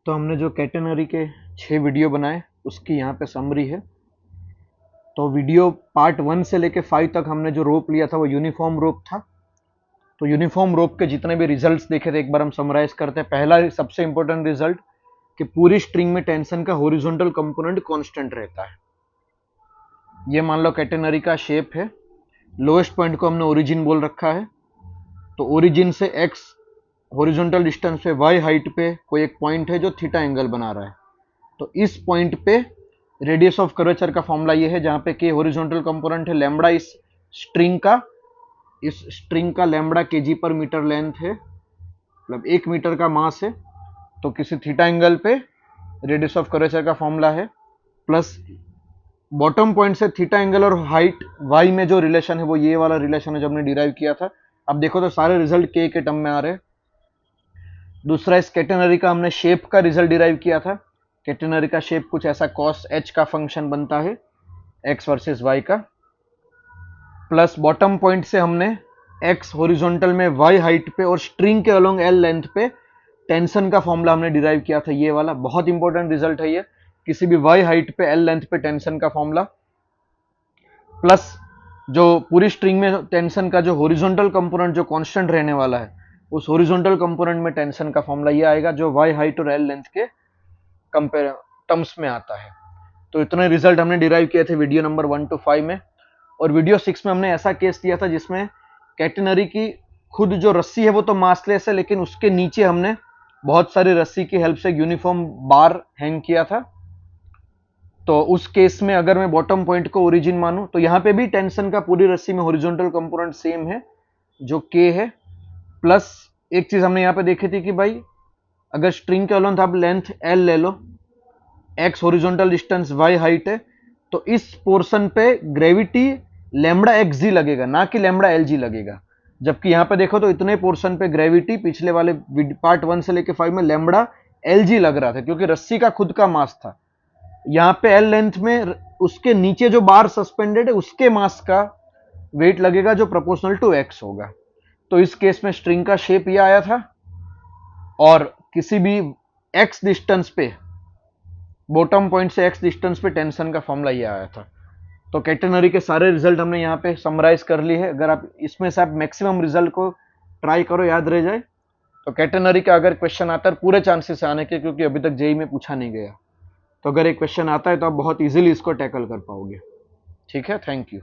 तो हमने जो कैटेनरी के 6 वीडियो बनाए उसकी यहाँ पे समरी है। तो वीडियो पार्ट 1 से लेके 5 तक हमने जो रोप लिया था वो यूनिफॉर्म रोप था। तो यूनिफॉर्म रोप के जितने भी रिजल्ट्स देखे थे एक बार हम समराइज करते हैं। पहला सबसे इंपॉर्टेंट रिजल्ट कि पूरी स्ट्रिंग में टेंशन का हॉरिजॉन्टल कंपोनेंट कांस्टेंट रहता है। ये मान लो कैटेनरी का शेप है, लोएस्ट पॉइंट को हमने ओरिजिन बोल रखा है। तो ओरिजिन से एक्स हॉरिजॉन्टल डिस्टेंस पे वाई हाइट पे कोई एक पॉइंट है जो थीटा एंगल बना रहा है। तो इस पॉइंट पे रेडियस ऑफ कर्वेचर का फॉर्मूला ये है, जहां पे के हॉरिजॉन्टल कंपोनेंट है लैम्बडा इस स्ट्रिंग का लैम्बडा केजी पर मीटर लेंथ है, मतलब 1 मीटर का मास है। तो किसी थीटा एंगल पे रेडियस ऑफ कर्वेचर का फॉर्मूला है, प्लस बॉटम पॉइंट से थीटा एंगल और हाइट वाई में जो रिलेशन है वो ये वाला रिलेशन है जो हमने डिराइव किया था। अब देखो तो सारे रिजल्ट के टर्म में आ रहे हैं। दूसरा, इस कैटेनरी का हमने शेप का रिजल्ट डिराइव किया था। कैटेनरी का शेप कुछ ऐसा कॉस एच का फंक्शन बनता है एक्स वर्सेस वाई का, प्लस बॉटम पॉइंट से हमने एक्स हॉरिजॉन्टल में वाई हाइट पे और स्ट्रिंग के अलोंग एल लेंथ पे टेंशन का फॉर्मूला हमने डिराइव किया था, ये वाला बहुत इंपॉर्टेंट रिजल्ट है ये। किसी भी वाई हाइट पे एल लेंथ पे टेंशन का फॉर्मूला, प्लस जो पूरी स्ट्रिंग में टेंशन का जो हॉरिजॉन्टल कंपोनेंट जो कांस्टेंट रहने वाला है उस हॉरिजॉन्टल कंपोनेंट में टेंशन का फॉर्मूला ये आएगा जो वाई हाइट और एल लेंथ के कंपेयर टर्म्स में आता है। तो इतने रिजल्ट हमने डिराइव किए थे वीडियो नंबर 1 to 5 में। और वीडियो 6 में हमने ऐसा केस दिया था जिसमें कैटेनरी की खुद जो रस्सी है वो तो मासलेस है, लेकिन उसके नीचे हमने बहुत सारी रस्सी की हेल्प से यूनिफॉर्म बार हैंग किया था। तो उस केस में अगर मैं बॉटम पॉइंट को ओरिजिन मानूं तो यहाँ पे भी टेंशन का पूरी रस्सी में हॉरिजॉन्टल कंपोनेंट सेम है जो के है। प्लस एक चीज हमने यहाँ पे देखी थी कि भाई अगर स्ट्रिंग के अलोंग आप लेंथ एल ले लो, X horizontal distance Y height है, तो इस पोर्शन पे ग्रेविटी लैम्बडा एक्स जी लगेगा, ना कि लैम्बडा एल जी लगेगा। जबकि यहाँ पे देखो तो इतने पोर्शन पे ग्रेविटी पिछले वाले पार्ट 1 से लेके 5 में लैम्बडा एल जी लग रहा था क्योंकि रस्सी का खुद का मास था। यहाँ पे एल लेंथ में उसके नीचे जो बार सस्पेंडेड है उसके मास का वेट लगेगा जो प्रोपोर्शनल टू एक्स होगा। तो इस केस में स्ट्रिंग का शेप ये आया था और किसी भी एक्स डिस्टेंस पे बॉटम पॉइंट से एक्स डिस्टेंस पे टेंशन का फॉर्मूला ये आया था। तो कैटेनरी के सारे रिजल्ट हमने यहाँ पे समराइज कर लिए है। अगर आप इसमें से आप मैक्सिमम रिजल्ट को ट्राई करो, याद रह जाए। तो कैटेनरी का अगर क्वेश्चन आता है पूरे चांसेस आने के, क्योंकि अभी तक जेई में पूछा नहीं गया। तो अगर एक क्वेश्चन आता है तो आप बहुत इजीली इसको टैकल कर पाओगे। ठीक है, थैंक यू।